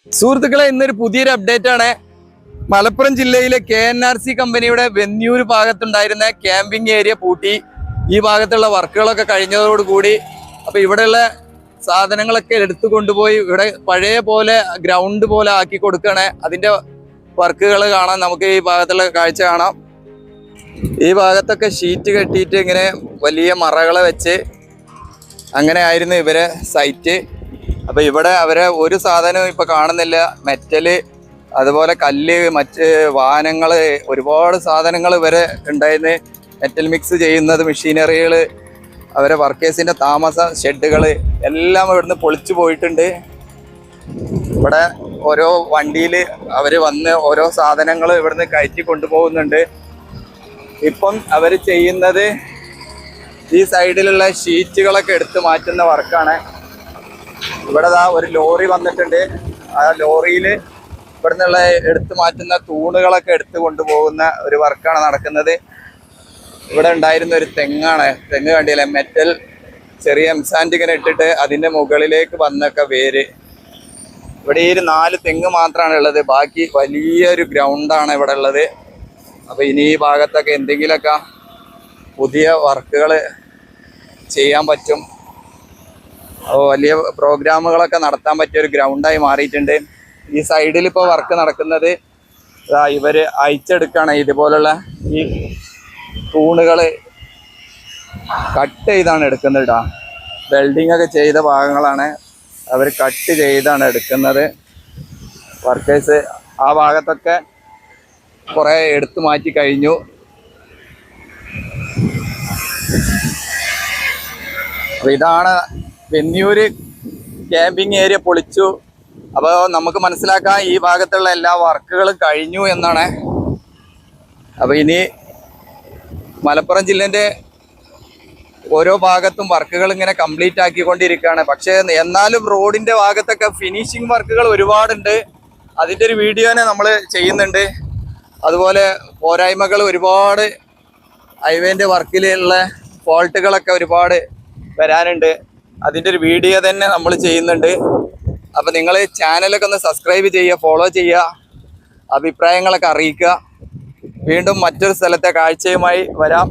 സുഹൃത്തുക്കളെ, ഇന്നൊരു പുതിയൊരു അപ്ഡേറ്റ് ആണ്. മലപ്പുറം ജില്ലയിലെ KNRC കമ്പനിയുടെ വെന്നൂർ ഭാഗത്തുണ്ടായിരുന്ന ക്യാമ്പിംഗ് ഏരിയ പൂട്ടി. ഈ ഭാഗത്തുള്ള വർക്കുകളൊക്കെ കഴിഞ്ഞതോടുകൂടി അപ്പൊ ഇവിടെയുള്ള സാധനങ്ങളൊക്കെ എടുത്തു കൊണ്ടുപോയി ഇവിടെ പഴയ പോലെ ഗ്രൗണ്ട് പോലെ ആക്കി കൊടുക്കുകയാണ്. അതിന്റെ വർക്കുകൾ കാണാൻ നമുക്ക് ഈ ഭാഗത്തുള്ള കാഴ്ച കാണാം. ഈ ഭാഗത്തൊക്കെ ഷീറ്റ് കെട്ടിയിട്ട് ഇങ്ങനെ വലിയ മറകളെ വെച്ച് അങ്ങനെ ആയിരുന്നു ഇവരെ സൈറ്റ്. അപ്പൊ ഇവിടെ അവരെ ഒരു സാധനവും ഇപ്പൊ കാണുന്നില്ല. മെറ്റല്, അതുപോലെ കല്ല്, മറ്റ് വാഹനങ്ങള്, ഒരുപാട് സാധനങ്ങൾ ഇവരെ ഉണ്ടായിരുന്നു. മെറ്റൽ മിക്സ് ചെയ്യുന്നത്, മെഷീനറികള്, അവരെ വർക്കേഴ്സിന്റെ താമസ ഷെഡുകള് എല്ലാം ഇവിടുന്ന് പൊളിച്ചു പോയിട്ടുണ്ട്. ഇവിടെ ഓരോ വണ്ടിയിൽ അവര് വന്ന് ഓരോ സാധനങ്ങൾ ഇവിടുന്ന് കയറ്റി കൊണ്ടുപോകുന്നുണ്ട്. ഇപ്പം അവര് ചെയ്യുന്നത് ഈ സൈഡിലുള്ള ഷീറ്റുകളൊക്കെ എടുത്ത് മാറ്റുന്ന വർക്കാണ്. ഇവിടെ ഒരു ലോറി വന്നിട്ടുണ്ട്. ആ ലോറിയിൽ ഇവിടുന്നുള്ള എടുത്തു മാറ്റുന്ന തൂണുകളൊക്കെ എടുത്തു കൊണ്ടുപോകുന്ന ഒരു വർക്കാണ് നടക്കുന്നത്. ഇവിടെ ഉണ്ടായിരുന്ന ഒരു തെങ്ങാണ്. തെങ്ങ് കണ്ടില്ലേ, മെറ്റൽ ചെറിയ എംസാൻഡ് ഇങ്ങനെ ഇട്ടിട്ട് അതിൻ്റെ മുകളിലേക്ക് വന്നൊക്കെ വേര്. ഇവിടെ ഈ 4 തെങ്ങ് മാത്രമാണ് ഉള്ളത്. ബാക്കി വലിയൊരു ഗ്രൗണ്ടാണ് ഇവിടെ ഉള്ളത്. അപ്പോൾ ഇനി ഈ ഭാഗത്തൊക്കെ എന്തെങ്കിലുമൊക്കെ പുതിയ വർക്കുകൾ ചെയ്യാൻ പറ്റും. വലിയ പ്രോഗ്രാമുകളൊക്കെ നടത്താൻ പറ്റിയ ഒരു ഗ്രൗണ്ടായി മാറിയിട്ടുണ്ട്. ഈ സൈഡിൽ ഇപ്പോൾ വർക്ക് നടക്കുന്നത് ഇവർ അയച്ചെടുക്കുകയാണ്. ഇതുപോലുള്ള ഈ തൂണുകൾ കട്ട് ചെയ്താണ് എടുക്കുന്നത്. കേട്ടോ, വെൽഡിംഗ് ഒക്കെ ചെയ്ത ഭാഗങ്ങളാണ് അവർ കട്ട് ചെയ്താണ് എടുക്കുന്നത്. വർക്കേഴ്സ് ആ ഭാഗത്തൊക്കെ കുറേ എടുത്തു മാറ്റി കഴിഞ്ഞു. അപ്പോൾ ഇതാണ് വെന്നൂർ ക്യാമ്പിംഗ് ഏരിയ പൊളിച്ചു. അപ്പോൾ നമുക്ക് മനസ്സിലാക്കാം ഈ ഭാഗത്തുള്ള എല്ലാ വർക്കുകളും കഴിഞ്ഞു എന്നാണ്. അപ്പോൾ ഇനി മലപ്പുറം ജില്ലേൻ്റെ ഓരോ ഭാഗത്തും വർക്കുകൾ ഇങ്ങനെ കംപ്ലീറ്റ് ആക്കിക്കൊണ്ടിരിക്കുകയാണ്. പക്ഷേ എന്നാലും റോഡിൻ്റെ ഭാഗത്തൊക്കെ ഫിനിഷിങ് വർക്കുകൾ ഒരുപാടുണ്ട്. അതിൻ്റെ ഒരു വീഡിയോനെ നമ്മൾ ചെയ്യുന്നുണ്ട്. അതുപോലെ പോരായ്മകൾ ഒരുപാട്, ഹൈവേൻ്റെ വർക്കിലുള്ള ഫോൾട്ടുകളൊക്കെ ഒരുപാട് വരാനുണ്ട്. അതിൻ്റെ ഒരു വീഡിയോ തന്നെ നമ്മൾ ചെയ്യുന്നുണ്ട്. അപ്പോൾ നിങ്ങൾ ചാനലൊക്കെ ഒന്ന് സബ്സ്ക്രൈബ് ചെയ്യുക, ഫോളോ ചെയ്യുക, അഭിപ്രായങ്ങളൊക്കെ അറിയിക്കുക. വീണ്ടും മറ്റൊരു സ്ഥലത്തെ കാഴ്ചയുമായി വരാം.